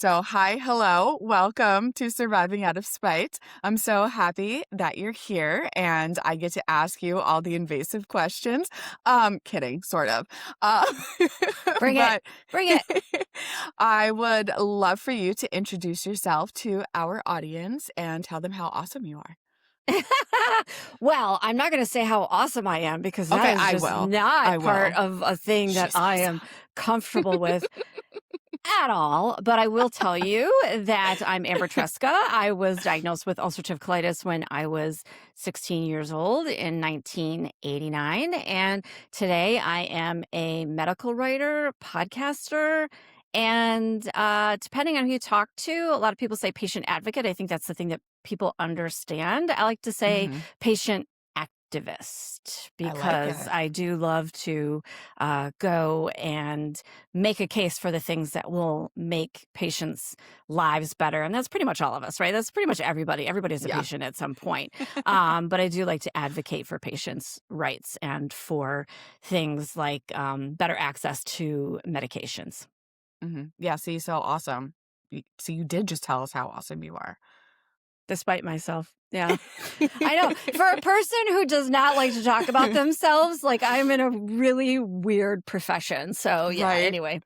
So, hi, hello, welcome to Surviving Out of Spite. I'm so happy that you're here and I get to ask you all the invasive questions. Kidding, sort of. Uh, Bring it. but Bring it. I would love for you to introduce yourself to our audience and tell them how awesome you are. Well, I'm not going to say how awesome I am because that Okay, is I just will. not I part will. of a thing that She's I awesome. am comfortable with at all. But I will tell you that I'm Amber Tresca. I was diagnosed with ulcerative colitis when I was 16 years old in 1989. And today I am a medical writer, podcaster, and depending on who you talk to, a lot of people say patient advocate. I think that's the thing that people understand. I like to say Mhm. patient activist I like because it. I do love to go and make a case for the things that will make patients' lives better. And that's pretty much all of us, right? That's pretty much everybody. Everybody's a Yeah. patient at some point. But I do like to advocate for patients' rights and for things like better access to medications. Yeah, see, so awesome. So you did just tell us how awesome you are. Despite myself. Yeah. I know. For a person who does not like to talk about themselves, like I'm in a really weird profession. So yeah, Right. anyway.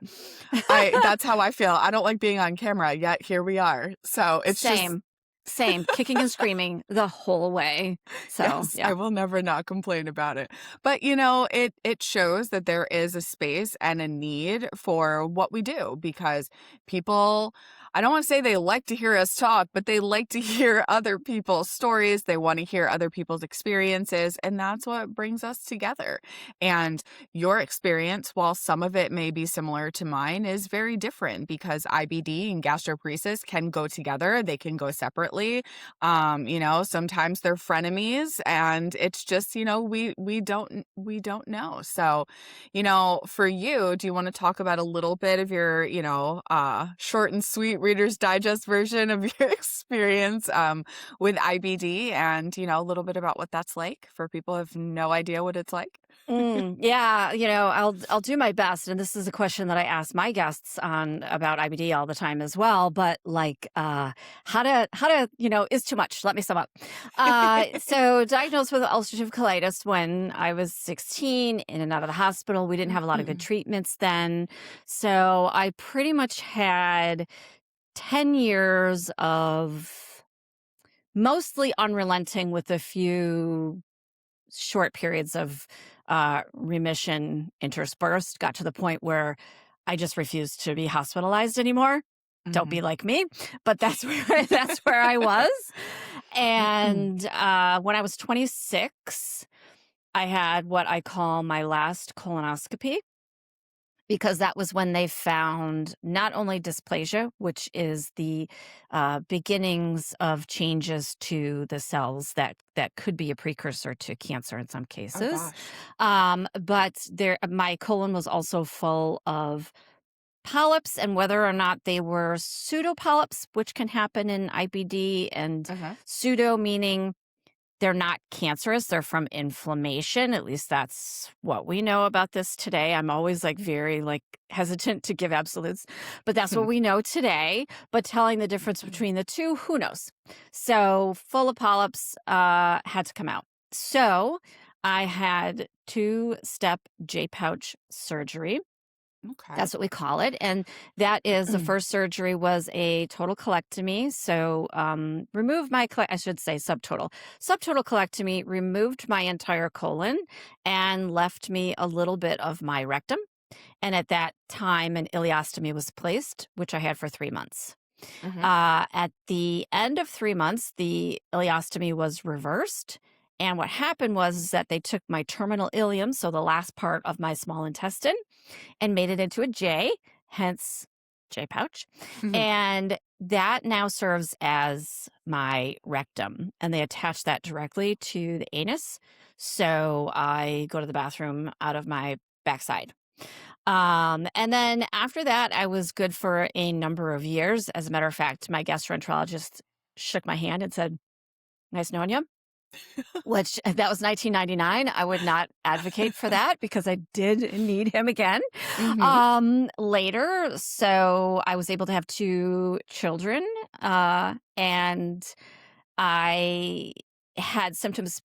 That's how I feel. I don't like being on camera, yet here we are. So it's just Same. Same. Kicking and screaming the whole way. So yes, yeah. I will never not complain about it. But it shows that there is a space and a need for what we do because people I don't want to say they like to hear us talk, but they like to hear other people's stories. They want to hear other people's experiences, and that's what brings us together. And your experience, while some of it may be similar to mine, is very different because IBD and gastroparesis can go together. They can go separately. Sometimes they're frenemies and it's just, we don't know. So, for you, do you want to talk about a little bit of your, short and sweet Reader's Digest version of your experience with IBD and, a little bit about what that's like for people who have no idea what it's like? Yeah, I'll do my best, and this is a question that I ask my guests on about IBD all the time as well. But like, how to is too much. Let me sum up. So diagnosed with ulcerative colitis when I was 16, in and out of the hospital. We didn't have a lot of good treatments then, so I pretty much had 10 years of mostly unrelenting with a few short periods of remission interspersed. Got to the point where I just refused to be hospitalized anymore. Don't Mhm. be like me, but that's where that's where I was. And when I was 26, I had what I call my last colonoscopy because that was when they found not only dysplasia, which is the beginnings of changes to the cells that could be a precursor to cancer in some Oh cases, gosh. but my colon was also full of polyps, and whether or not they were pseudopolyps, which can happen in IBD, and Uh-huh. pseudo meaning they're not cancerous, they're from inflammation. At least that's what we know about this today. I'm always like very like hesitant to give absolutes, but that's what we know today. But telling the difference between the two, who knows? So full of polyps had to come out. So I had two-step J-pouch surgery. Okay. That's what we call it. And that is the first surgery was a total colectomy. So removed my, I should say subtotal. Subtotal colectomy removed my entire colon and left me a little bit of my rectum. And at that time, an ileostomy was placed, which I had for 3 months. Mhm. At the end of 3 months, the ileostomy was reversed. And what happened was that they took my terminal ileum, so the last part of my small intestine, and made it into a J, hence J pouch. And that now serves as my rectum. And they attach that directly to the anus. So I go to the bathroom out of my backside. And then after that, I was good for a number of years. As a matter of fact, my gastroenterologist shook my hand and said, "Nice knowing you." which that was 1999. I would not advocate for that because I did need him again Mhm. later. So I was able to have 2 children, and I had symptoms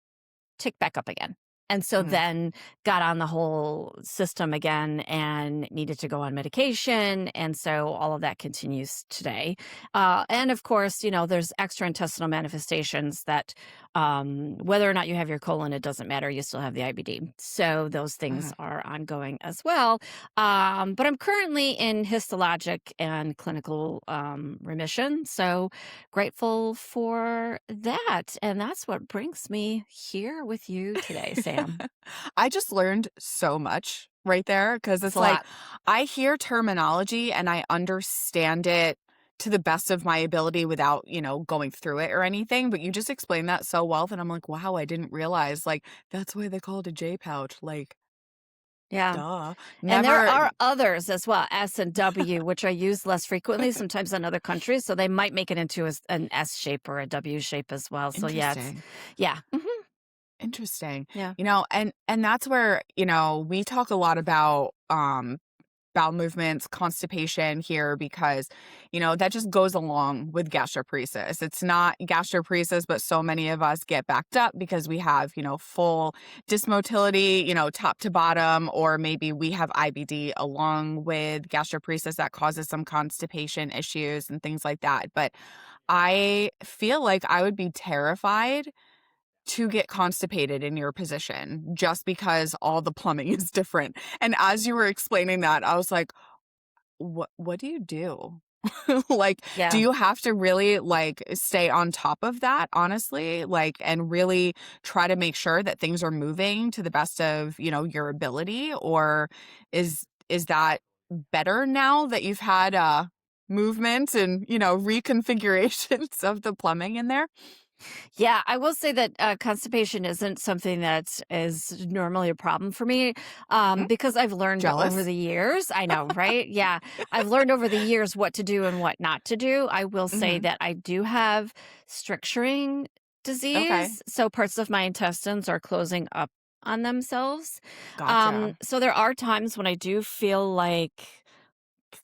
tick back up again. And so Mm. then got on the whole system again and needed to go on medication. And so all of that continues today. And of course, there's extraintestinal manifestations that whether or not you have your colon, it doesn't matter. You still have the IBD. So those things Uh, are ongoing as well. But I'm currently in histologic and clinical remission. So grateful for that. And that's what brings me here with you today, Sam. I just learned so much right there because It's it's a like lot. I hear terminology and I understand it to the best of my ability without, going through it or anything. But you just explained that so well that I'm like, wow, I didn't realize like that's why they call it a J pouch. Like, Yeah. duh. And there Never. are others as well, S and W, which are used less frequently, sometimes in other countries. So they might make it into an S shape or a W shape as well. So yeah, Interesting. yeah. Interesting. Yeah. And that's where, we talk a lot about bowel movements, constipation here because, that just goes along with gastroparesis. It's not gastroparesis, but so many of us get backed up because we have, full dysmotility, top to bottom, or maybe we have IBD along with gastroparesis that causes some constipation issues and things like that. But I feel like I would be terrified to get constipated in your position just because all the plumbing is different. And as you were explaining that, I was like, what do you do? Like, do Yeah. you have to really like stay on top of that, honestly? Like, and really try to make sure that things are moving to the best of, your ability? Or is that better now that you've had movement and, reconfigurations of the plumbing in there? Yeah, I will say that constipation isn't something that is normally a problem for me Mm, because I've learned over jealous? the years. I know, right? Yeah. I've learned over the years what to do and what not to do. I will say Hmm. that I do have stricturing Okay. disease. So parts of my intestines are closing up on themselves. Gotcha. So there are times when I do feel like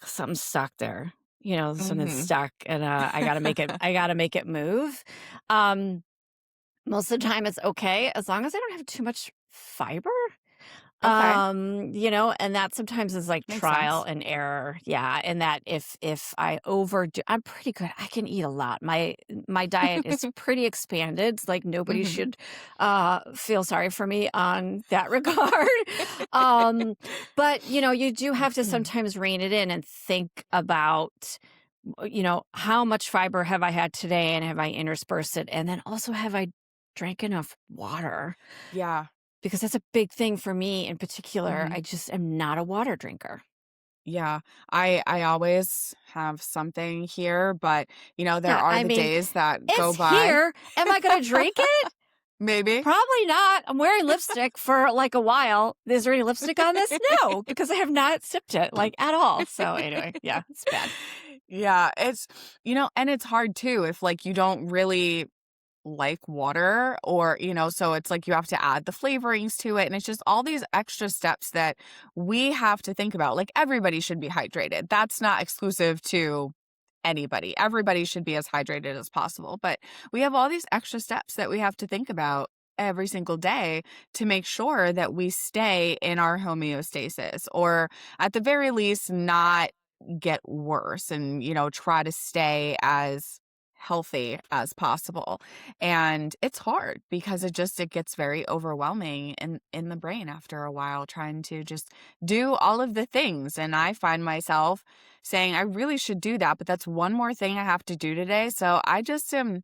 something's stuck there. Something's Hmm. stuck and I gotta make it move. Um, most of the time it's okay as long as I don't have too much fiber. Okay. And that sometimes is like Makes trial sense. and error. Yeah. And that if I overdo I'm pretty good. I can eat a lot. My diet is pretty expanded. It's like nobody Mhm. should feel sorry for me on that regard. um, but you do have to sometimes rein it in and think about how much fiber have I had today and have I interspersed it? And then also have I drank enough water? Yeah. Because that's a big thing for me in particular. Mhm. I just am not a water drinker. Yeah. I always have something here, but, there Yeah, are I the mean, days that it's go by. here. Am I gonna drink it? Maybe. Probably not. I'm wearing lipstick for like a while. Is there any lipstick on this? No, because I have not sipped it like at all. So anyway, yeah, it's bad. Yeah, it's and it's hard too if, like, you don't really like water or, so it's like you have to add the flavorings to it, and it's just all these extra steps that we have to think about. Like, everybody should be hydrated. That's not exclusive to anybody. Everybody should be as hydrated as possible, but we have all these extra steps that we have to think about every single day to make sure that we stay in our homeostasis, or at the very least not get worse, and try to stay as healthy as possible. And it's hard because it gets very overwhelming in the brain after a while, trying to just do all of the things. And I find myself saying I really should do that, but that's one more thing I have to do today, so I just am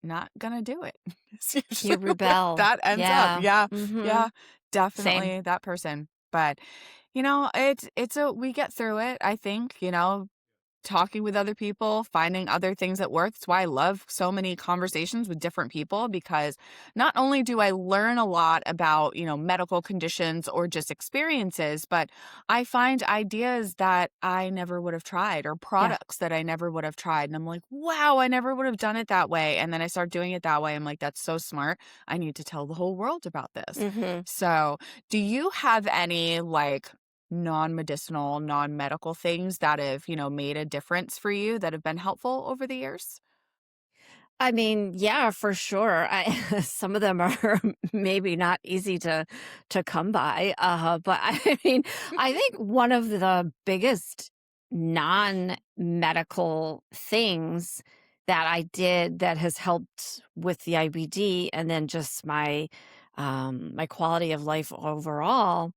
not gonna do it. It's You usually where rebel. that ends up. Yeah. Yeah. Mm-hmm. Yeah. Same. Definitely that person. But, it's we get through it, I think, talking with other people, finding other things that work. That's why I love so many conversations with different people, because not only do I learn a lot about, medical conditions or just experiences, but I find ideas that I never would have tried or Yeah. products that I never would have tried. And I'm like, wow, I never would have done it that way. And then I start doing it that way. I'm like, that's so smart. I need to tell the whole world about this. Hmm. So, do you have any like non-medicinal, non-medical things that have, made a difference for you that have been helpful over the years? I mean, yeah, for sure. Some of them are maybe not easy to come by, but I mean, I think one of the biggest non-medical things that I did that has helped with the IBD and then just my quality of life overall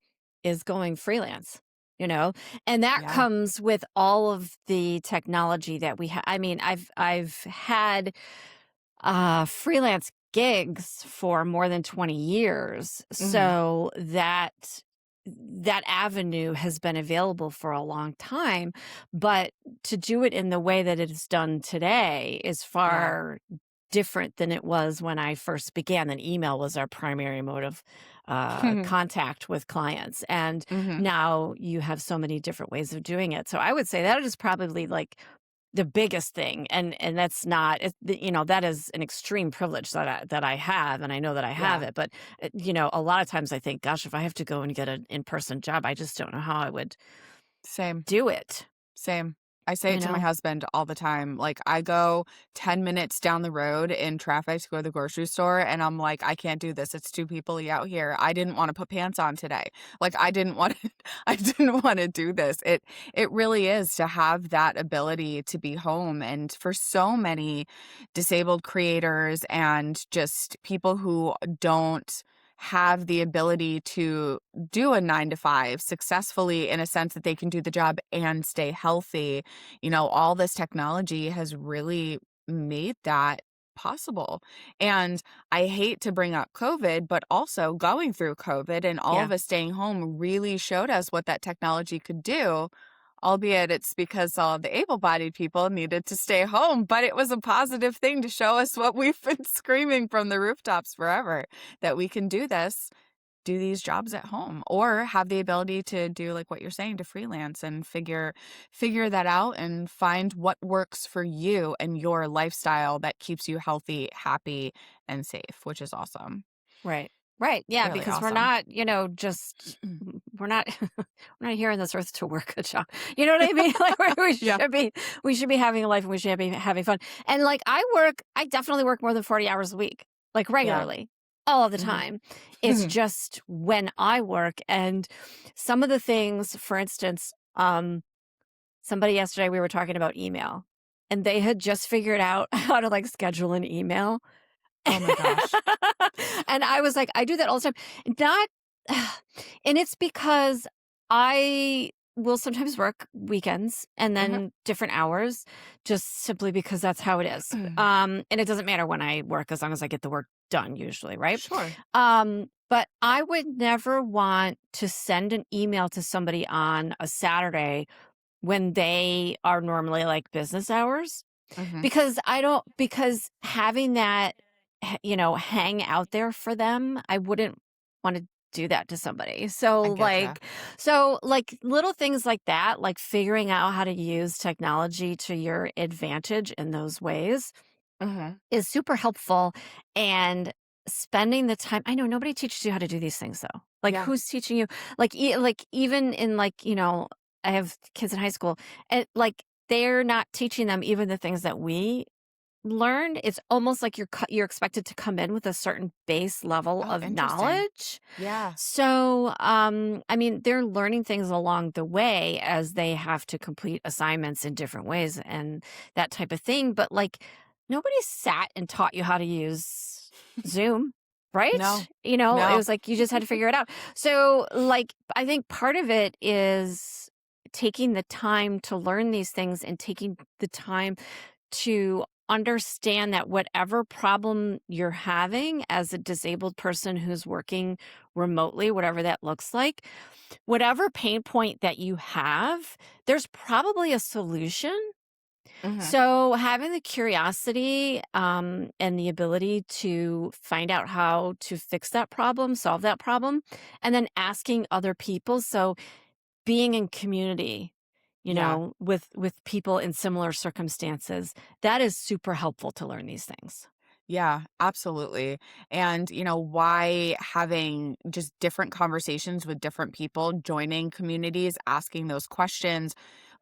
is going freelance. You know, and that Yeah. comes with all of the technology that we have. I mean, I've had freelance gigs for more than 20 years. Mhm. So that avenue has been available for a long time, but to do it in the way that it is done today is Yeah. far different than it was when I first began. And email was our primary mode of contact with clients. And Mhm. now you have so many different ways of doing it. So I would say that is probably like the biggest thing, and that's not that is an extreme privilege that I have, and I know that I have Yeah. it, but, a lot of times I think, "Gosh, if I have to go and get an in-person job, I just don't know how I would Same. do it," Same. I say you it to my know? husband all the time. Like, I go 10 minutes down the road in traffic to go to the grocery store, and I'm like, I can't do this. It's too peoply out here. I didn't want to put pants on today. Like, I didn't want to, I didn't want to do this. It really is to have that ability to be home. And for so many disabled creators and just people who don't have the ability to do a 9 to 5 successfully, in a sense that they can do the job and stay healthy, all this technology has really made that possible. And I hate to bring up COVID, but also going through COVID and all Yeah, of us staying home really showed us what that technology could do. Albeit it's because all the able bodied people needed to stay home, but it was a positive thing to show us what we've been screaming from the rooftops forever, that we can do this, do these jobs at home, or have the ability to do like what you're saying, to freelance and figure that out and find what works for you and your lifestyle that keeps you healthy, happy, and safe, which is awesome. right. Right, yeah, Really because we're awesome. not, just we're not we're not here on this earth to work a job. You know what I mean? Like, we Yeah. should be having a life, and we should be having fun. And, like, I definitely work more than 40 hours a week, like, Yeah. regularly, all of the Mhm. time. It's just when I work, and some of the things, for instance, somebody yesterday, we were talking about email, and they had just figured out how to, like, schedule an email. Oh my gosh. And I was like, I do that all the time. Not and it's because I will sometimes work weekends and Mhm. then different hours just simply because that's how it is. And it doesn't matter when I work as long as I get the work done usually, right? Sure. But I would never want to send an email to somebody on a Saturday when they are normally like business hours Mhm. because having that, hang out there for them, I wouldn't wanna do that to somebody. I getcha. So, little things like that, like figuring out how to use technology to your advantage in those ways Mhm. is super helpful, and spending the time. I know nobody teaches you how to do these things, though. Like, Yeah. who's teaching you? Like, even in, like, I have kids in high school, and, like, they're not teaching them even the things that we learned. It's almost like you're expected to come in with a certain base level Oh, of interesting. knowledge. Yeah. So, I mean, they're learning things along the way as they have to complete assignments in different ways and that type of thing. But like, nobody sat and taught you how to use Zoom, right? No. It No. was like you just had to figure it out. So, like, I think part of it is taking the time to learn these things and taking the time to understand that whatever problem you're having as a disabled person who's working remotely, whatever that looks like, whatever pain point that you have, there's probably a solution. Mhm. So having the curiosity and the ability to find out how to fix that problem, solve that problem, and then asking other people. So being in community, Yeah. with people in similar circumstances, that is super helpful to learn these things. Yeah, absolutely. And, why having just different conversations with different people, joining communities, asking those questions,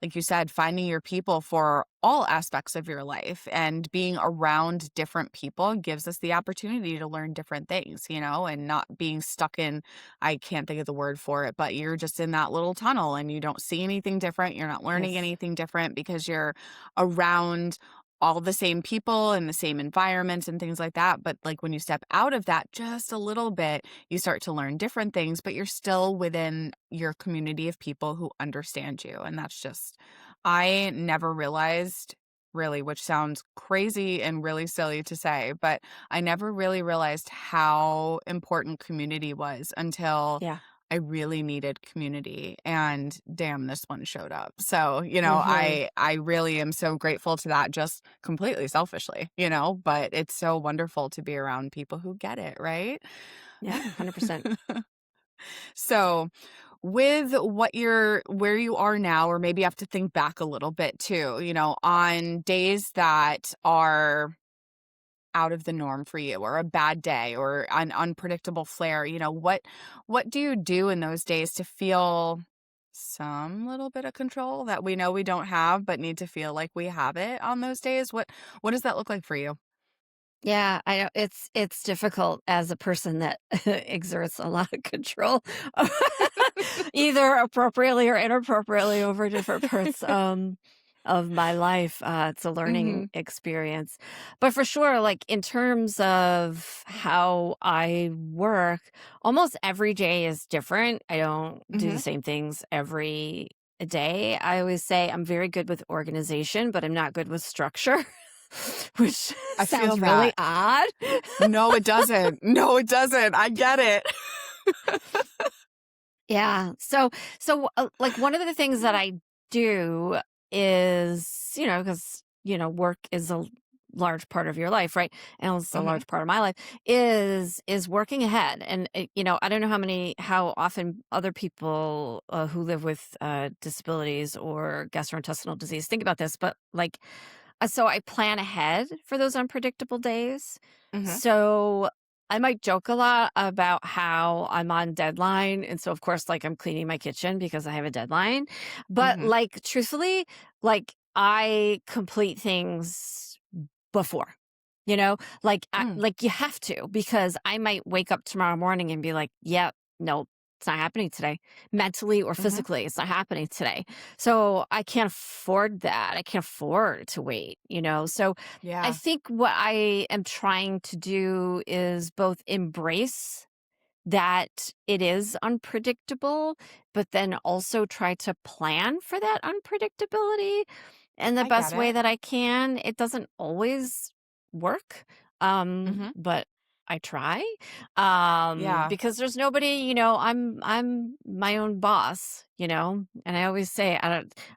like you said, finding your people for all aspects of your life and being around different people gives us the opportunity to learn different things, and not being stuck in, I can't think of the word for it, but you're just in that little tunnel and you don't see anything different. You're not learning Yes. anything different because you're around all the same people and the same environments and things like that. But like when you step out of that just a little bit, you start to learn different things, but you're still within your community of people who understand you. And that's just, I never realized really, which sounds crazy and really silly to say, but I never really realized how important community was until Yeah. I really needed community, and damn, this one showed up. So, Hmm. I really am so grateful to that, just completely selfishly, but it's so wonderful to be around people who get it, right? Yeah. 100%. So, with where you are now, or maybe you have to think back a little bit too, on days that are out of the norm for you, or a bad day, or an unpredictable flare, what do you do in those days to feel some little bit of control that we know we don't have but need to feel like we have it on those days? What does that look like for you? Yeah, I know it's difficult as a person that exerts a lot of control, either appropriately or inappropriately over different parts of my life. It's a learning Mhm. experience, but for sure, like in terms of how I work, almost every day is different. I don't do the Mhm. same things every day. I always say I'm very good with organization, but I'm not good with structure. Which I feel sounds really that. odd. No, it doesn't. No, it doesn't. I get it. Yeah. So, like, one of the things that I do is, because, work is a large part of your life, right? And it's a Mhm. large part of my life is working ahead. And, I don't know how often other people who live with disabilities or gastrointestinal disease think about this, but like, so I plan ahead for those unpredictable days. Mhm. So I might joke a lot about how I'm on deadline. And so, of course, like I'm cleaning my kitchen because I have a deadline. But Mhm. like, truthfully, like I complete things before. Mm. Like you have to, because I might wake up tomorrow morning and be like, "Yeah, no, it's not happening today. Mentally or Mhm. physically, it's not happening today." So I can't afford that. I can't afford to wait. So I Yeah. think what I am trying to do is both embrace that it is unpredictable, but then also try to plan for that unpredictability in the I get best way it. that I can. It doesn't always work, Mhm. but I try, Yeah. because there's nobody. I'm my own boss. And I always say, I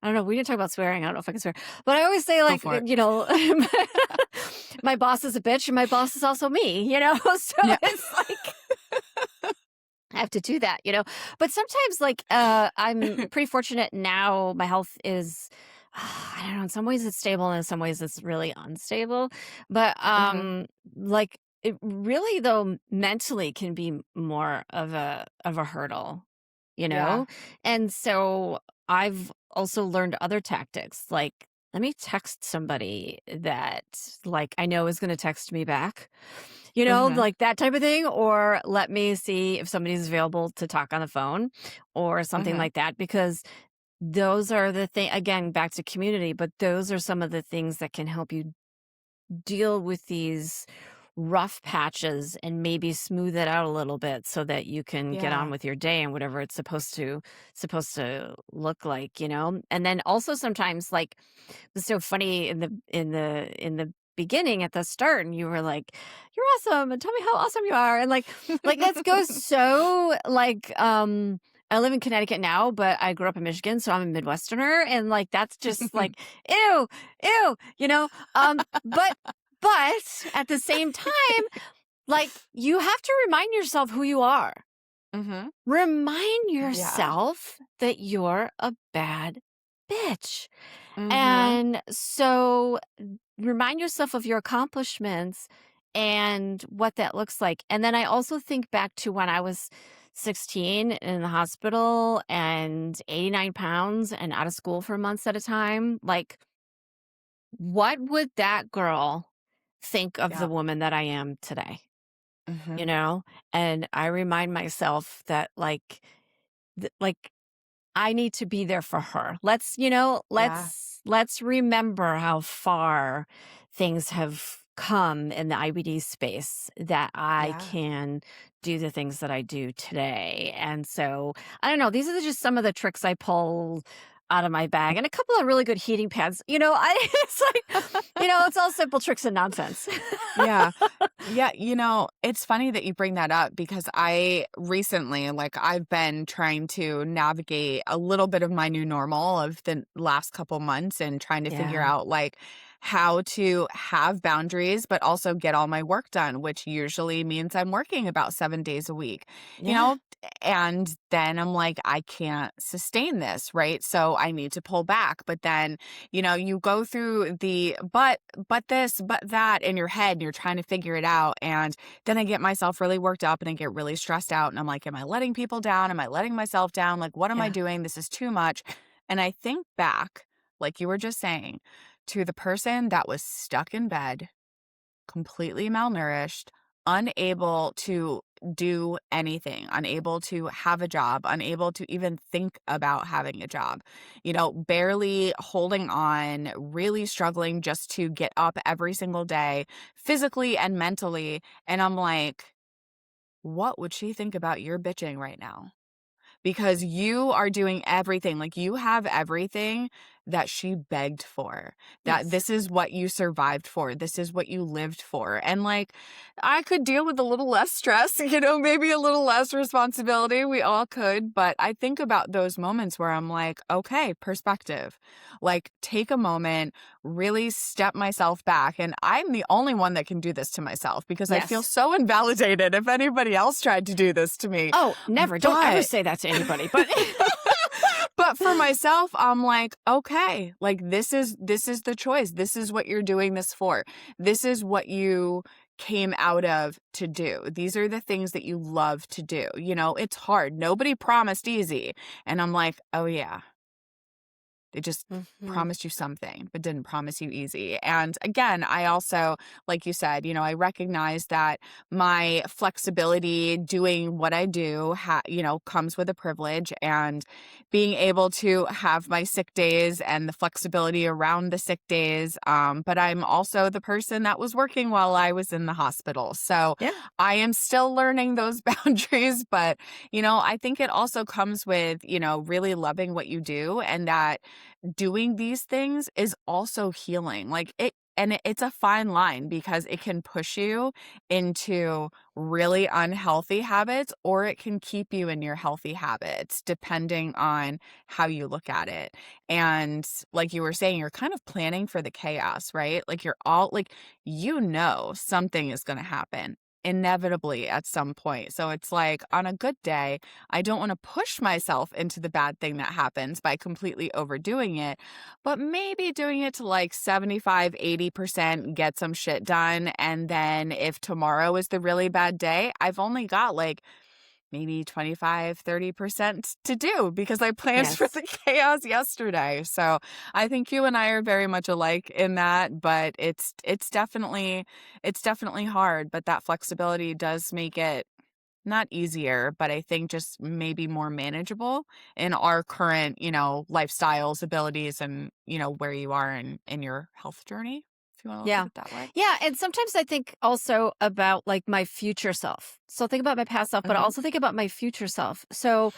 don't know. We didn't talk about swearing. I don't know if I can swear, but I always say, Go like, for it. my boss is a bitch, and my boss is also me. So Yeah. it's like I have to do that. But sometimes, like, I'm pretty fortunate now. My health is, I don't know, in some ways it's stable, and in some ways it's really unstable. But, Mhm. like, it really, though, mentally can be more of a hurdle, you Yeah. know? And so I've also learned other tactics, like, let me text somebody that, like, I know is going to text me back, Mhm. like that type of thing, or let me see if somebody's available to talk on the phone or something Mhm. like that, because those are the thing, again, back to community, but those are some of the things that can help you deal with these rough patches and maybe smooth it out a little bit so that you can get on Yeah. with your day and whatever it's supposed to look like. And then also sometimes, like, it's so funny in the beginning at the start and you were like, "You're awesome and tell me how awesome you are." And like that goes so like I live in Connecticut now, but I grew up in Michigan, so I'm a Midwesterner and like that's just like ew, ew, you know? But at the same time, like you have to remind yourself who you are. Mm-hmm. Remind Yeah. yourself that you're a bad bitch. Mm-hmm. And so remind yourself of your accomplishments and what that looks like. And then I also think back to when I was 16 in the hospital and 89 pounds and out of school for months at a time. Like, what would that girl think of the Yeah. woman that I am today? Mm-hmm. You know? And I remind myself that, like, I need to be there for her. Yeah. Let's remember how far things have come in the IBD space that I Yeah. can do the things that I do today. And so, I don't know, these are just some of the tricks I pull out of my bag and a couple of really good heating pads. It's like, it's all simple tricks and nonsense. Yeah. Yeah, it's funny that you bring that up because I recently, like, I've been trying to navigate a little bit of my new normal of the last couple months and trying to figure Yeah. out, like, how to have boundaries, but also get all my work done, which usually means I'm working about 7 days a week, you Yeah. know? And then I'm like, I can't sustain this, right? So I need to pull back. But then, you go through the but this, but that in your head, and you're trying to figure it out. And then I get myself really worked up and I get really stressed out. And I'm like, am I letting people down? Am I letting myself down? Like, what am I Yeah. doing? This is too much. And I think back, like you were just saying, to the person that was stuck in bed, completely malnourished, unable to do anything, unable to have a job, unable to even think about having a job, barely holding on, really struggling just to get up every single day, physically and mentally. And I'm like, what would she think about your bitching right now? Because you are doing everything. Like, you have everything that she begged for. That Yes. this is what you survived for. This is what you lived for. And like, I could deal with a little less stress, maybe a little less responsibility. We all could. But I think about those moments where I'm like, okay, perspective. Like, take a moment, really step myself back. And I'm the only one that can do this to myself because I'd feel Yes. so invalidated if anybody else tried to do this to me. Oh, never. Don't ever But say that to anybody. But but for myself, I'm like, okay, like this is the choice. This is what you're doing this for. This is what you came out of to do. These are the things that you love to do. It's hard. Nobody promised easy. And I'm like, oh yeah, they just Mhm. promised you something, but didn't promise you easy. And again, I also, like you said, I recognize that my flexibility doing what I do, comes with a privilege, and being able to have my sick days and the flexibility around the sick days. But I'm also the person that was working while I was in the hospital. So Yeah. I am still learning those boundaries. But, I think it also comes with, really loving what you do, and that doing these things is also healing. It's a fine line because it can push you into really unhealthy habits, or it can keep you in your healthy habits depending on how you look at it. And like you were saying, you're kind of planning for the chaos, right? Like, you're all like, something is going to happen inevitably at some point. So it's like, on a good day, I don't want to push myself into the bad thing that happens by completely overdoing it, but maybe doing it to like 75, 80%, get some shit done. And then if tomorrow is the really bad day, I've only got like maybe 25, 30% to do because I planned for Yes. the chaos yesterday. So I think you and I are very much alike in that, but it's definitely hard, but that flexibility does make it not easier, but I think just maybe more manageable in our current, lifestyles, abilities, and, where you are in your health journey, if you want to look at Yeah. it that way. Yeah. And sometimes I think also about like my future self. So think about my past self, but Hmm. also think about my future self. So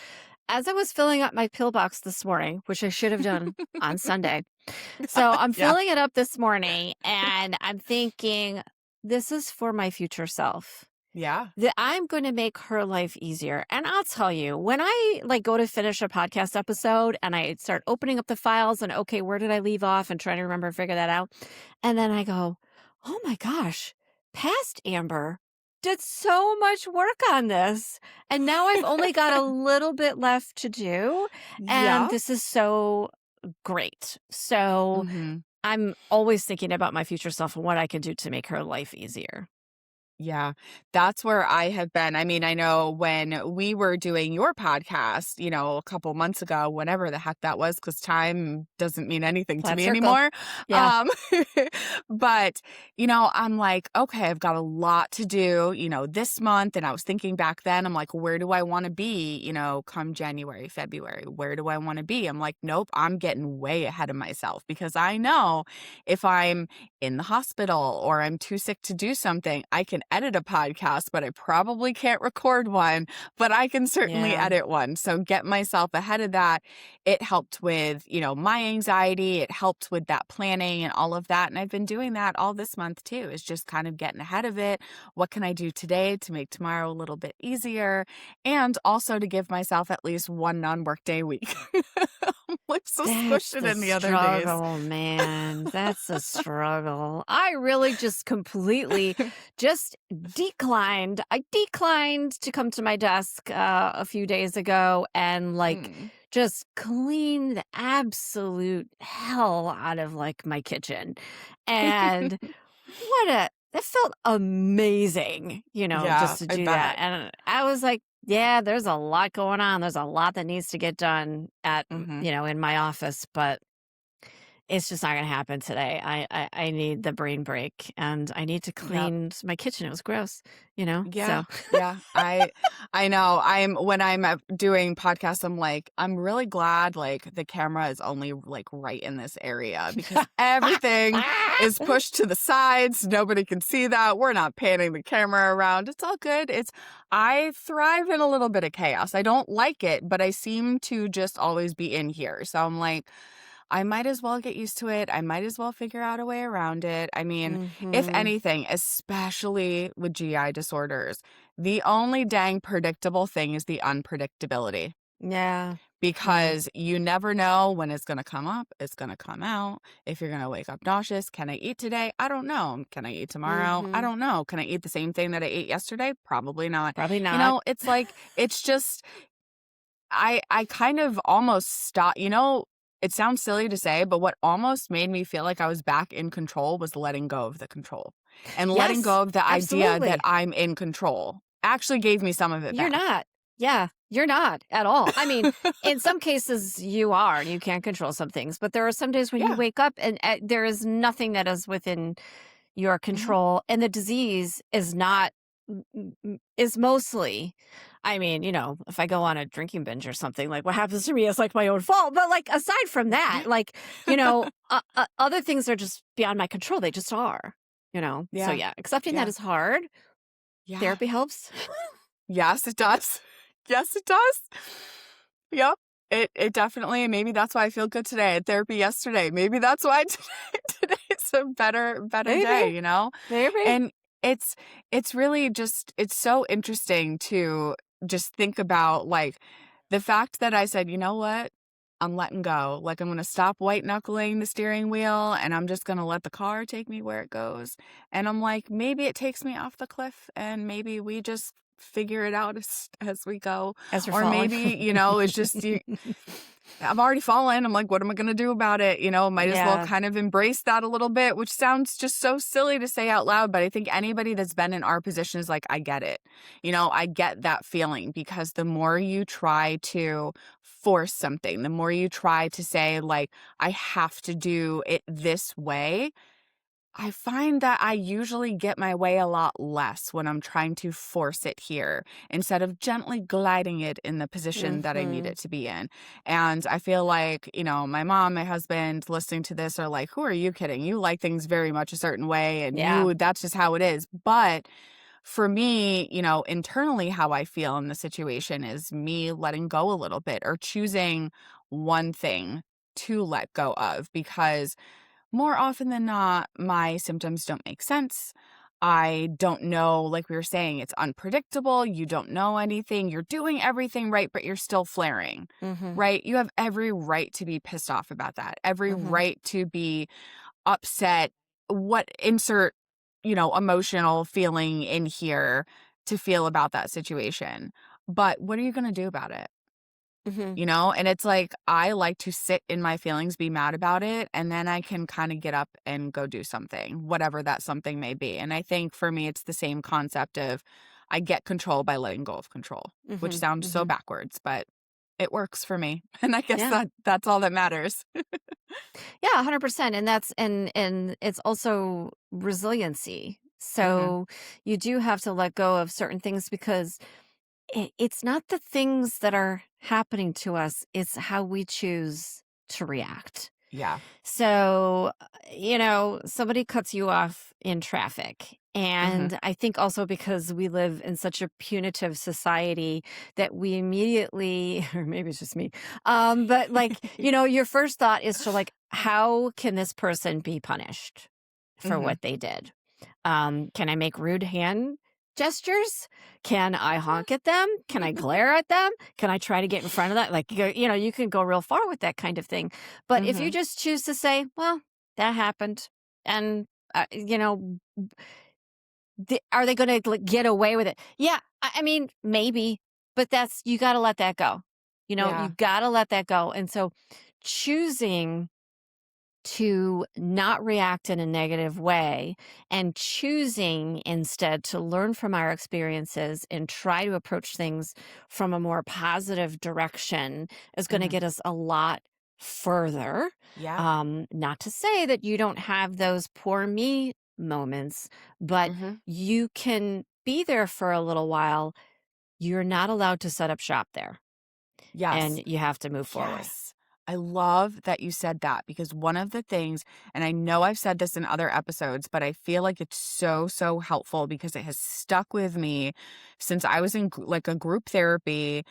as I was filling up my pill box this morning, which I should have done on Sunday. So I'm Yeah. filling it up this morning and I'm thinking, this is for my future self. Yeah. That I'm going to make her life easier. And I'll tell you, when I like go to finish a podcast episode and I start opening up the files and okay, where did I leave off and trying to remember and figure that out. And then I go, oh my gosh, past Amber did so much work on this. And now I've only got a little bit left to do. And Yeah. this is so great. So Mhm. I'm always thinking about my future self and what I can do to make her life easier. Yeah, that's where I have been. I mean, I know when we were doing your podcast, a couple months ago, whenever the heck that was, because time doesn't mean anything to Flat me circle. anymore. Yeah. Um, but, I'm like, okay, I've got a lot to do, this month. And I was thinking back then, I'm like, where do I want to be, come January, February? Where do I want to be? I'm like, nope, I'm getting way ahead of myself because I know if I'm in the hospital or I'm too sick to do something, I can edit a podcast, but I probably can't record one, but I can certainly Yeah. edit one. So get myself ahead of that. It helped with, my anxiety. It helped with that planning and all of that. And I've been doing that all this month too, is just kind of getting ahead of it. What can I do today to make tomorrow a little bit easier? And also to give myself at least one non-work day a week. I'm like so That's squishing the in the other days. struggle, man. That's a struggle. I really just completely just declined. I declined to come to my desk a few days ago and like Mm. just clean the absolute hell out of like my kitchen. And that felt amazing, Yeah, just to I do that. bet. And I was like, yeah, there's a lot going on. There's a lot that needs to get done Mhm. in my office, but it's just not going to happen today. I need the brain break and I need to Yep. clean my kitchen. It was gross. Yeah. So Yeah. I know. When I'm doing podcasts, I'm like, I'm really glad like the camera is only like right in this area because everything is pushed to the sides. Nobody can see that. We're not panning the camera around. It's all good. I thrive in a little bit of chaos. I don't like it, but I seem to just always be in here. So I'm like, I might as well get used to it. I might as well figure out a way around it. I mean, if hmm anything, especially with GI disorders, the only dang predictable thing is the unpredictability yeah. Yeah. because you never know when it's going to come up, it's going to come out. If you're going to wake up nauseous, can I eat today? I don't know. Can I eat tomorrow? I hmm don't know. Can I eat the same thing that I ate yesterday? Probably not. Probably not. It's like, it's just I kind of almost stopped, it sounds silly to say, but what almost made me feel like I was back in control was letting go of the control and letting Yes, go of the idea that absolutely. I'm in control actually gave me some of it You're back. not. Yeah, you're not at all. I mean, in some cases you are, and you can control some things, but there are some days when you Yeah. wake up and there is nothing that is within your Mhm. control, and the disease is not is mostly. I mean, if I go on a drinking binge or something, like what happens to me is like my own fault. But like aside from that, Yeah. like other things are just beyond my control. They just are. So Yeah. yeah, accepting that Yeah. is hard. Yeah. Therapy helps. Yes, it does. Yes, it does. Yep. It definitely, maybe that's why I feel good today. I had therapy yesterday. Maybe that's why today's a better Maybe, day. maybe. And it's really just it's so interesting to just think about like the fact that I said, "You know what? I'm letting go. Like I'm going to stop white knuckling the steering wheel and I'm just going to let the car take me where it goes." And I'm like, maybe it takes me off the cliff and maybe we just figure it out as we go. As we're Or falling. maybe, it's just I'm already fallen. I'm like, what am I going to do about it? Might as well Yeah. kind of embrace that a little bit, which sounds just so silly to say out loud. But I think anybody that's been in our position is like, I get it. I get that feeling because the more you try to force something, the more you try to say, like, I have to do it this way, I find that I usually get my way a lot less when I'm trying to force it here instead of gently gliding it in the position that I need Mhm. it to be in. And I feel like, my mom, my husband listening to this are like, who are you kidding? You like things very much a certain way and Yeah. that's just how it is. But for me, internally, how I feel in the situation is me letting go a little bit or choosing one thing to let go of because more often than not, my symptoms don't make sense. I don't know, like we were saying, it's unpredictable. You don't know anything. You're doing everything right, but you're still flaring, Mhm. right? You have every right to be pissed off about that, every Mhm. right to be upset. What insert, emotional feeling in here to feel about that situation. But what are you going to do about it? Mhm. And it's like, I like to sit in my feelings, be mad about it, and then I can kind of get up and go do something, whatever that something may be. And I think for me, it's the same concept of I get control by letting go of control, which Mhm. sounds so Mhm. backwards, but it works for me. And I guess Yeah. that's all that matters. Yeah, 100%, and and it's also resiliency. Hmm. So, you do have to let go of certain things because it's not the things that are happening to us, it's how we choose to react. Yeah. So, somebody cuts you off in traffic. Hmm. And I think also because we live in such a punitive society that we immediately, or maybe it's just me, but like, your first thought is to like, how can this person be punished for Hmm. what they did? Can I make rude hand gestures? Can I honk at them? Can I glare at them? Can I try to get in front of that? Like, you can go real far with that kind of thing. But if you Hmm. just choose to say, well, that happened, and, are they going to get away with it? Yeah. I mean, maybe, but you got to let that go. You Yeah. got to let that go. And so choosing to not react in a negative way and choosing instead to learn from our experiences and try to approach things from a more positive direction is going to Hmm. get us a lot further. Yeah. Not to say that you don't have those poor me moments, but Hmm. you can be there for a little while. You're not allowed to set up shop there Yes. and you have to move forward. Yes. I love that you said that because one of the things, and I know I've said this in other episodes, but I feel like it's so, so helpful because it has stuck with me since I was in like a group therapy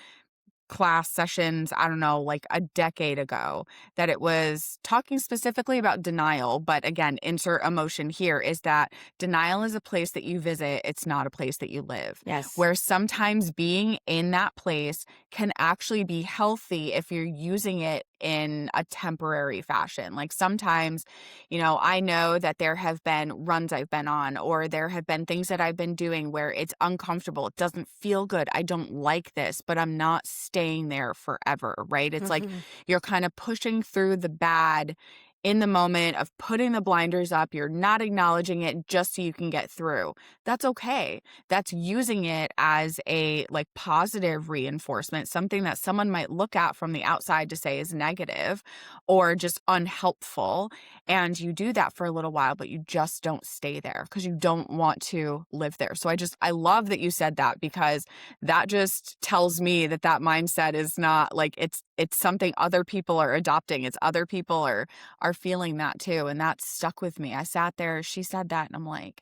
class sessions, I don't know, like a decade ago, that it was talking specifically about denial. But again, insert emotion here is that denial is a place that you visit, it's not a place that you live. Yes. Where sometimes being in that place can actually be healthy if you're using it in a temporary fashion. Like sometimes, I know that there have been runs I've been on, or there have been things that I've been doing where it's uncomfortable. It doesn't feel good. I don't like this, but I'm not staying there forever, right? It's like you're kind of pushing through the bad in the moment of putting the blinders up. You're not acknowledging it just so you can get through. That's okay. That's using it as a like positive reinforcement, something that someone might look at from the outside to say is negative or just unhelpful. And you do that for a little while, but you just don't stay there because you don't want to live there. So I love that you said that because that just tells me that that mindset is not like it's something other people are adopting. It's other people are feeling that too. And that stuck with me. I sat there, she said that, and I'm like,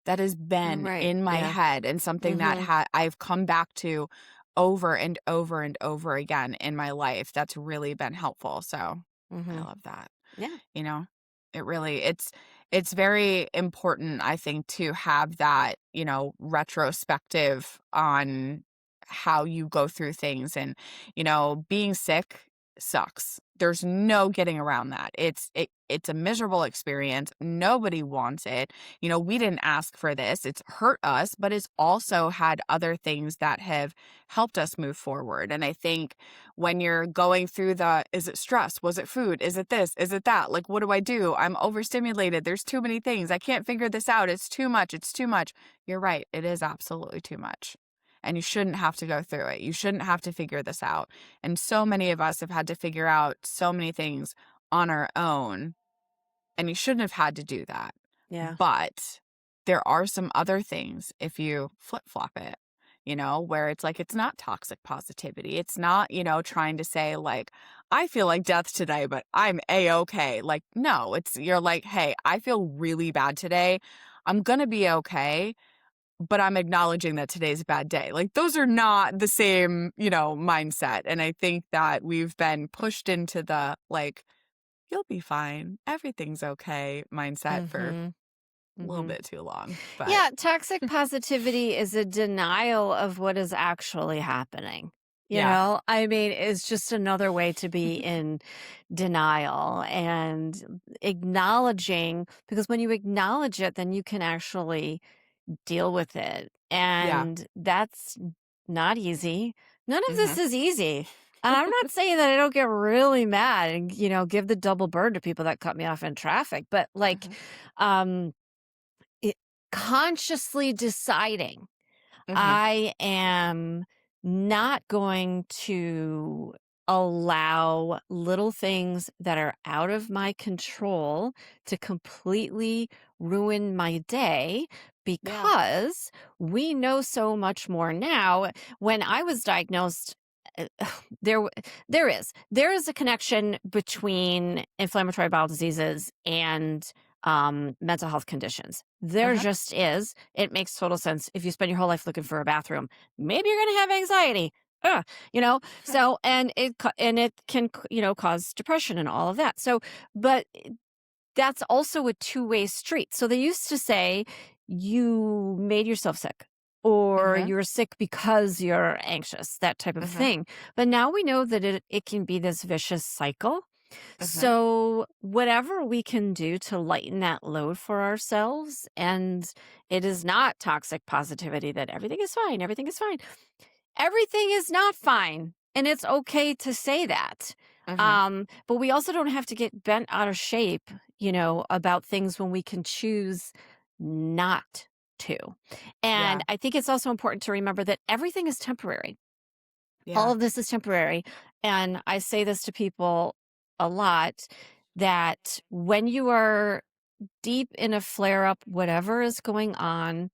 that has been Right. in my Yeah. head and something that Mhm. I've come back to over and over and over again in my life. That's really been helpful. So I Mhm. love that. Yeah. You know, it really it's very important, I think, to have that, retrospective on how you go through things. And, being sick sucks. There's no getting around that. It's a miserable experience. Nobody wants it. We didn't ask for this. It's hurt us, but it's also had other things that have helped us move forward. And I think when you're going through is it stress? Was it food? Is it this? Is it that? Like, what do I do? I'm overstimulated. There's too many things. I can't figure this out. It's too much. It's too much. You're right. It is absolutely too much. And you shouldn't have to go through it. You shouldn't have to figure this out. And so many of us have had to figure out so many things on our own, and you shouldn't have had to do that. Yeah. But there are some other things if you flip flop it, where it's like it's not toxic positivity. It's not, trying to say, like, I feel like death today, but I'm A-OK. Like, no, you're like, hey, I feel really bad today. I'm going to be okay, but I'm acknowledging that today's a bad day. Like those are not the same, mindset. And I think that we've been pushed into the like, you'll be fine, everything's okay mindset for Mm-hmm. a little Mm-hmm. bit too long. But Yeah, toxic positivity is a denial of what is actually happening. yeah. I mean, it's just another way to be in denial and acknowledging, because when you acknowledge it, then you can actually deal with it. Yeah. And that's not easy. None of Hmm. this is easy. And I'm not saying that I don't get really mad and, give the double bird to people that cut me off in traffic, but like, Hmm. um, it, consciously deciding Hmm. I am not going to allow little things that are out of my control to completely ruin my day, Yeah. because we know so much more now. When I was diagnosed, uh, there w- there is a connection between inflammatory bowel diseases and mental health conditions. There Uh-huh. just is. It makes total sense. If you spend your whole life looking for a bathroom, maybe you're going to have anxiety. Uh, so and it can cause depression and all of that. So, but that's also a two-way street. So they used to say you made yourself sick, or Hmm. you're sick because you're anxious, that type of Hmm. thing. But now we know that it can be this vicious cycle. Hmm. So whatever we can do to lighten that load for ourselves, and it is not toxic positivity that everything is fine, everything is fine. Everything is not fine, and it's okay to say that. Hmm. But we also don't have to get bent out of shape, about things when we can choose not to. And Yeah. I think it's also important to remember that everything is temporary. All Yeah. of this is temporary. And I say this to people a lot, that when you are deep in a flare up, whatever is going on,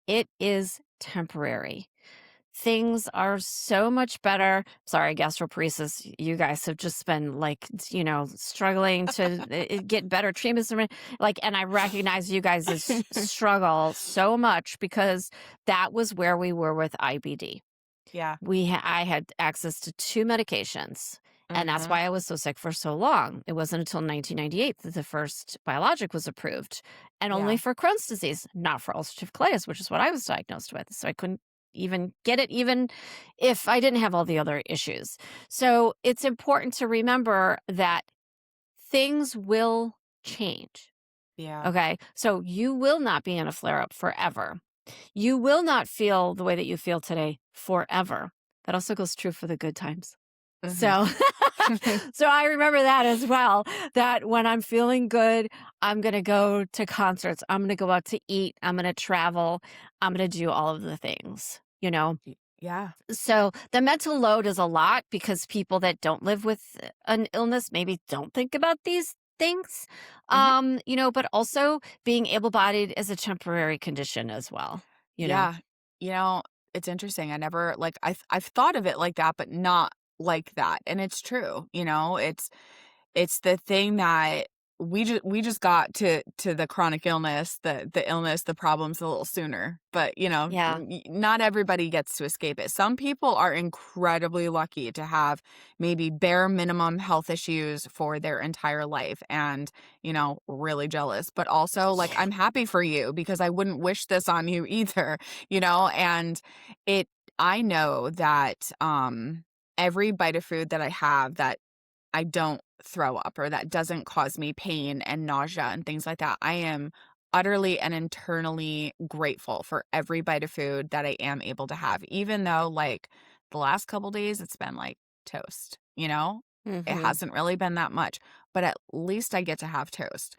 it is temporary. Things are so much better. Sorry, gastroparesis. You guys have just been like, struggling to get better treatments. And I recognize you guys' struggle so much, because that was where we were with IBD. Yeah. I had access to 2 medications, and that's Hmm. why I was so sick for so long. It wasn't until 1998 that the first biologic was approved, and only Yeah. for Crohn's disease, not for ulcerative colitis, which is what I was diagnosed with. So I couldn't even get it, even if I didn't have all the other issues. So it's important to remember that things will change. Yeah. Okay. So you will not be in a flare up forever. You will not feel the way that you feel today forever. That also goes true for the good times. Hmm. So, so I remember that as well. That when I'm feeling good, I'm going to go to concerts. I'm going to go out to eat. I'm going to travel. I'm going to do all of the things. Yeah. So the mental load is a lot, because people that don't live with an illness maybe don't think about these things. Hmm. But also being able-bodied is a temporary condition as well, you know. Yeah. You know, it's interesting. I never like I've thought of it like that, but not like that. And it's true. It's the thing that we just got to the chronic illness, the illness, the problems a little sooner. But, Yeah. not everybody gets to escape it. Some people are incredibly lucky to have maybe bare minimum health issues for their entire life and, really jealous. But also like I'm happy for you because I wouldn't wish this on you either, and it I know that every bite of food that I have that I don't throw up or that doesn't cause me pain and nausea and things like that. I am utterly and internally grateful for every bite of food that I am able to have, even though, like, the last couple days it's been like toast, It Mhm. hasn't really been that much, but at least I get to have toast.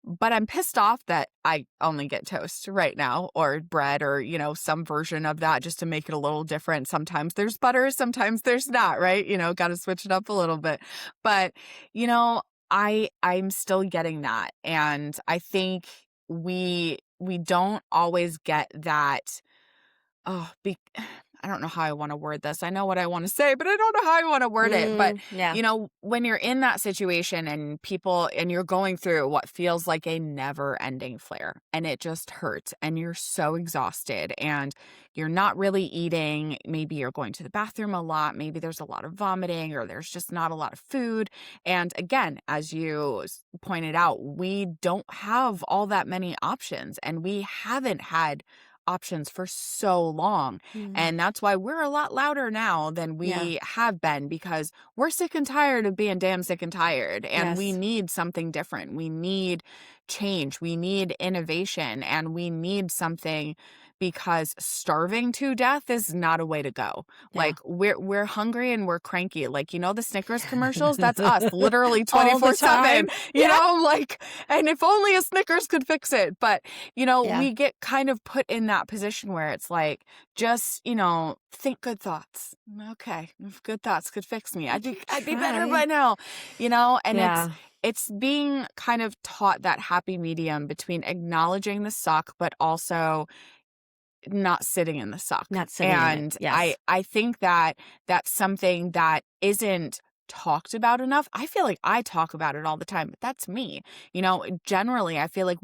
But I'm pissed off that I only get toast right now or bread or, some version of that just to make it a little different. Sometimes there's butter, sometimes there's not, right? Got to switch it up a little bit. But, you know, I'm still getting that. And I think we don't always get that. Oh, I don't know how I want to word this. I know what I want to say, but I don't know how I want to word it. But, Yeah. when you're in that situation and you're going through what feels like a never ending flare and it just hurts and you're so exhausted and you're not really eating, maybe you're going to the bathroom a lot, maybe there's a lot of vomiting or there's just not a lot of food. And again, as you pointed out, we don't have all that many options and we haven't had options for so long. Mm. And that's why we're a lot louder now than Yeah. we have been because we're sick and tired of being damn sick and tired. And we Yes. need something different. We need change. We need innovation and we need something because starving to death is not a way to go. Yeah. Like we're hungry and we're cranky. Like, the Snickers commercials, that's us literally All the 24/7, time. Yeah. like, and if only a Snickers could fix it. But Yeah. we get kind of put in that position where it's like, just, think good thoughts. Okay, if good thoughts could fix me, I'd be better Try. by now, and Yeah. it's being kind of taught that happy medium between acknowledging the suck, but also not sitting in the suck. Not sitting in it. And I Yes. I think that that's something that isn't talked about enough. I feel like I talk about it all the time, but that's me. Generally, I feel like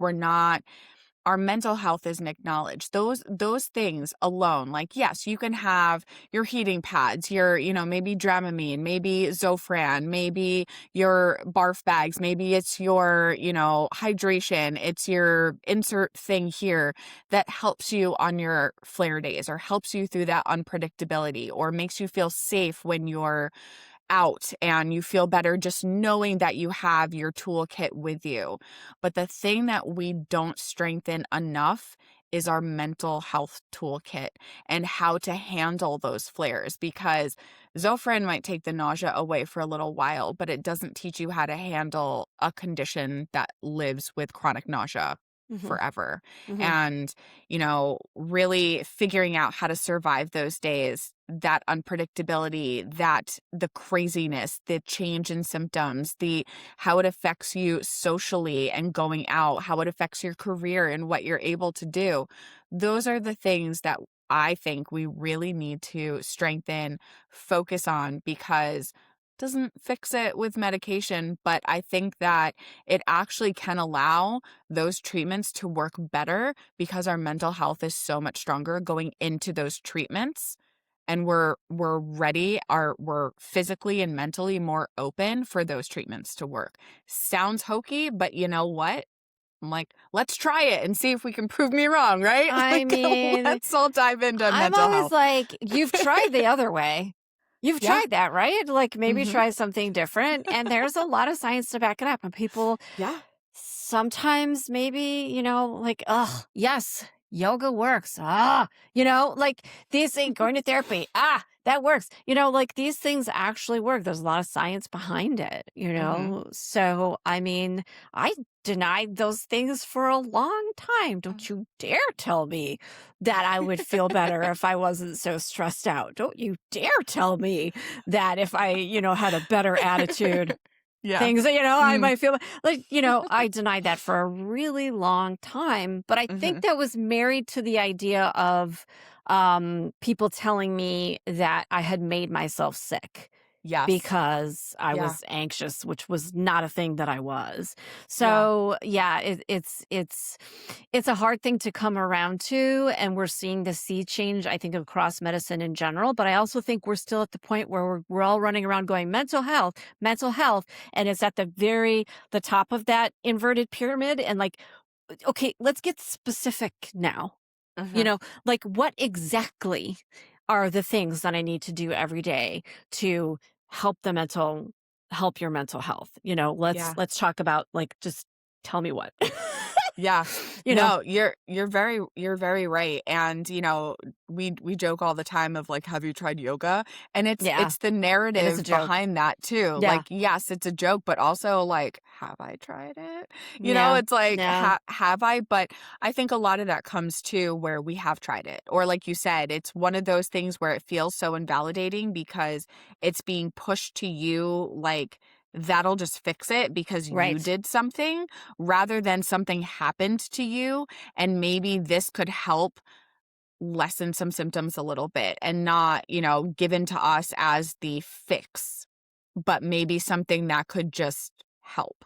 our mental health isn't acknowledged. Those things alone, like, yes, you can have your heating pads, your, maybe Dramamine, maybe Zofran, maybe your barf bags, maybe it's your, hydration, it's your insert thing here that helps you on your flare days or helps you through that unpredictability or makes you feel safe when you're out and you feel better just knowing that you have your toolkit with you. But the thing that we don't strengthen enough is our mental health toolkit and how to handle those flares because Zofran might take the nausea away for a little while, but it doesn't teach you how to handle a condition that lives with chronic nausea Hmm. forever. Hmm. And, really figuring out how to survive those days, that unpredictability, that the craziness, the change in symptoms, the how it affects you socially and going out, how it affects your career and what you're able to do. Those are the things that I think we really need to strengthen, focus on because doesn't fix it with medication, but I think that it actually can allow those treatments to work better because our mental health is so much stronger going into those treatments and we're ready, we're physically and mentally more open for those treatments to work. Sounds hokey, but you know what? I'm like, let's try it and see if we can prove me wrong, right? I Like, mean, let's all dive into I'm mental always health. like, you've tried the other way. You've Yeah. tried that, right? Like maybe Hmm. try something different. And there's a lot of science to back it up. And people Yeah. sometimes maybe, like, oh, yes, yoga works. Like these things, going to therapy. That works. Like these things actually work. There's a lot of science behind it, Hmm. So, I mean, I denied those things for a long time. Don't you dare tell me that I would feel better if I wasn't so stressed out. Don't you dare tell me that if I, had a better attitude, Yeah. things that, I Mm. might feel like, I denied that for a really long time. But I Hmm. think that was married to the idea of people telling me that I had made myself sick Yes. because I Yeah. was anxious, which was not a thing that I was. Yeah. So yeah, it's a hard thing to come around to, and we're seeing the sea change, I think, across medicine in general. But I also think we're still at the point where we're all running around going mental health, and it's at the top of that inverted pyramid. And like, okay, let's get specific now. You Hmm. know, like what exactly are the things that I need to do every day to help help your mental health? Let's Yeah. talk about like just tell me what. Yeah. you know. No, you're very right. And we joke all the time of like, have you tried yoga? And it's Yeah, it's the it is a narrative joke. behind that too. Yeah. Like, yes, it's a joke, but also like, have I tried it? Yeah. It's like, Yeah. have I? But I think a lot of that comes to where we have tried it. Or like you said, it's one of those things where it feels so invalidating because it's being pushed to you like that'll just fix it because you Right. did something rather than something happened to you and maybe this could help lessen some symptoms a little bit and not, given to us as the fix, but maybe something that could just help.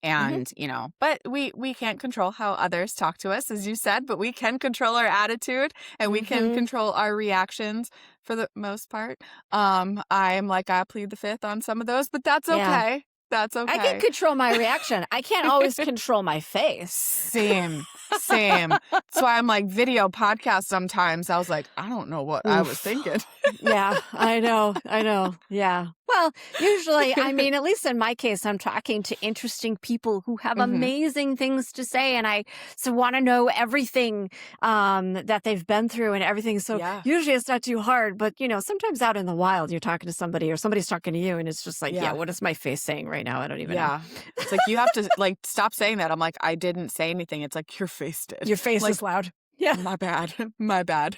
Mhm. And, but we can't control how others talk to us, as you said, but we can control our attitude and we can Mhm. control our reactions for the most part. I'm like, I plead the fifth on some of those, but that's Yeah. okay. That's I can okay. control my reaction. I can't always control my face. Same, same. That's why I'm like video podcast sometimes. I was like, I don't know what I was Oof. thinking. Yeah, I know. I know. Yeah. Well, usually, I mean, at least in my case, I'm talking to interesting people who have Hmm. amazing things to say, and I so want to know everything that they've been through and everything. So Yeah, usually, it's not too hard. But sometimes out in the wild, you're talking to somebody, or somebody's talking to you, and it's just like, yeah, yeah, what is my face saying right now? I don't even know. yeah. It's like you have to like stop saying that. I'm like, I didn't say anything. It's like your face did. Your face Like, is loud. Yeah. my bad. My bad.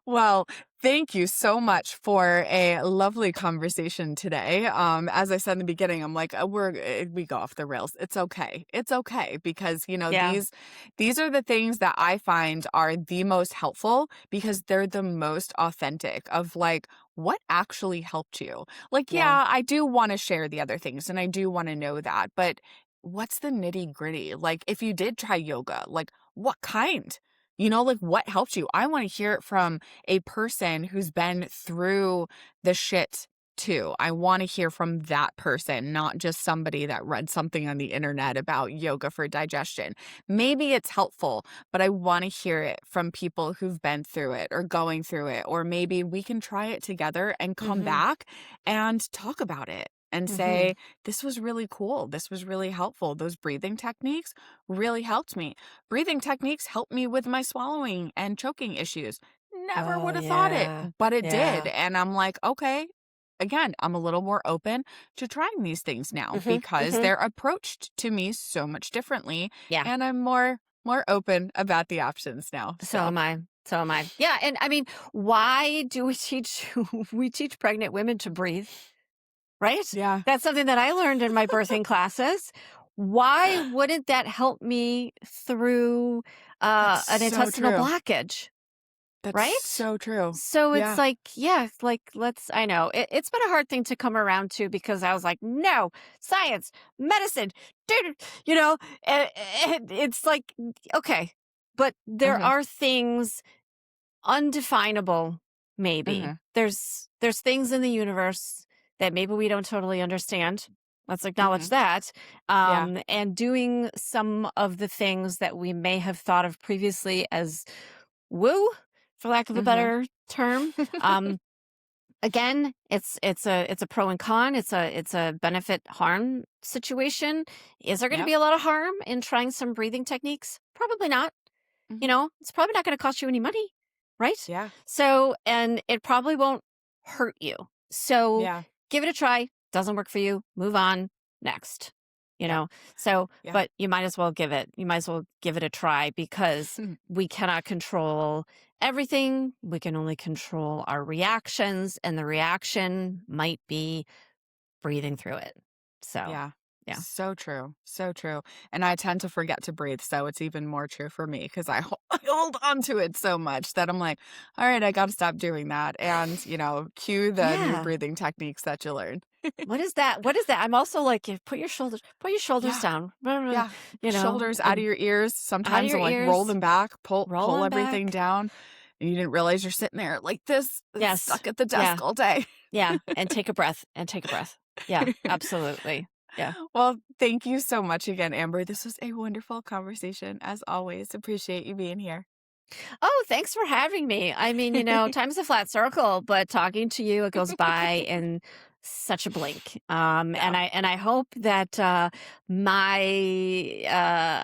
Well, thank you so much for a lovely conversation today. As I said in the beginning, I'm like, we go off the rails. It's okay. It's okay because Yeah. these are the things that I find are the most helpful because they're the most authentic of like what actually helped you. Like, Yeah. yeah, I do want to share the other things and I do want to know that, but what's the nitty gritty? Like, if you did try yoga, like what kind? Like what helped you? I want to hear it from a person who's been through the shit too. I want to hear from that person, not just somebody that read something on the internet about yoga for digestion. Maybe it's helpful, but I want to hear it from people who've been through it or going through it, or maybe we can try it together and come Hmm. back and talk about it and Hmm. say, this was really cool. This was really helpful. Those breathing techniques really helped me. Breathing techniques helped me with my swallowing and choking issues. Never Oh, would have thought it, yeah. but it did. Yeah. And I'm like, okay, again, I'm a little more open to trying these things now Hmm. because Hmm. they're approached to me so much differently Yeah. and I'm more open about the options now. So So, am I. So am I. Yeah, and I mean, why do we teach we teach pregnant women to breathe, right? yeah, That's something that I learned in my birthing classes. Why wouldn't that help me through that's an so intestinal true. blockage, That's right? so true. So it's Yeah. like, yeah, like I know it's been a hard thing to come around to because I was like, no, science, medicine, dude, you know, and it's like, okay, but there Hmm. are things undefinable, maybe. Hmm. There's things in the universe that maybe we don't totally understand. Let's acknowledge Hmm. that. Yeah. And doing some of the things that we may have thought of previously as woo, for lack of a Hmm. better term. Um, again, it's a pro and con. It's a benefit harm situation. Is there going to Yep. be a lot of harm in trying some breathing techniques? Probably not. Hmm. It's probably not going to cost you any money, right? Yeah. So, and it probably won't hurt you. So, Yeah. give it a try. Doesn't work for you, move on, next. You Yep. know. So, Yeah. but you might as well give it a try because we cannot control everything. We can only control our reactions, and the reaction might be breathing through it. So, Yeah. yeah. So true. So true. And I tend to forget to breathe. So it's even more true for me because I hold on to it so much that I'm like, all right, I got to stop doing that. And, cue the new Yeah. breathing techniques that you learn. What is that? What is that? I'm also like, put your shoulders Yeah. down, Yeah. Shoulders out of and your ears. out of Sometimes your I'm like, roll ears, them back, roll pull them everything back. down. And you didn't realize you're sitting there like this, Yes. stuck at the Yeah. desk all day. Yeah. And take a breath and take a breath. Yeah, absolutely. Yeah. Well, thank you so much again, Amber. This was a wonderful conversation as always. Appreciate you being here. Oh, thanks for having me. I mean, time's a flat circle, but talking to you, it goes by in such a blink. And Yeah. I hope that my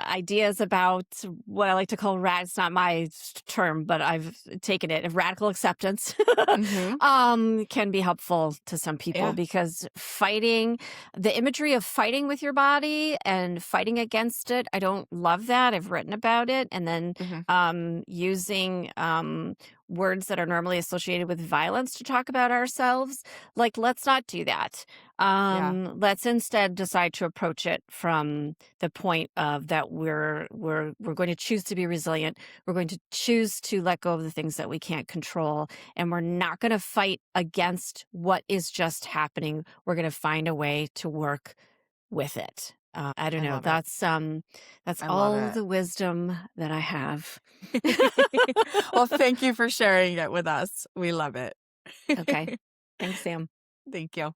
ideas about what I like to call it's not my term, but I've taken it, radical acceptance, Hmm. can be helpful to some people Yeah. because the imagery of fighting with your body and fighting against it, I don't love that. I've written about it. And then Hmm. using words that are normally associated with violence to talk about ourselves. Like, let's not do that. Yeah, Let's instead decide to approach it from the point of that we're going to choose to be resilient. We're going to choose to let go of the things that we can't control, and we're not going to fight against what is just happening. We're going to find a way to work with it. I don't I know. love it. That's I love all it. the wisdom that I have. Well, thank you for sharing it with us. We love it. Okay. Thanks, Sam. Thank you.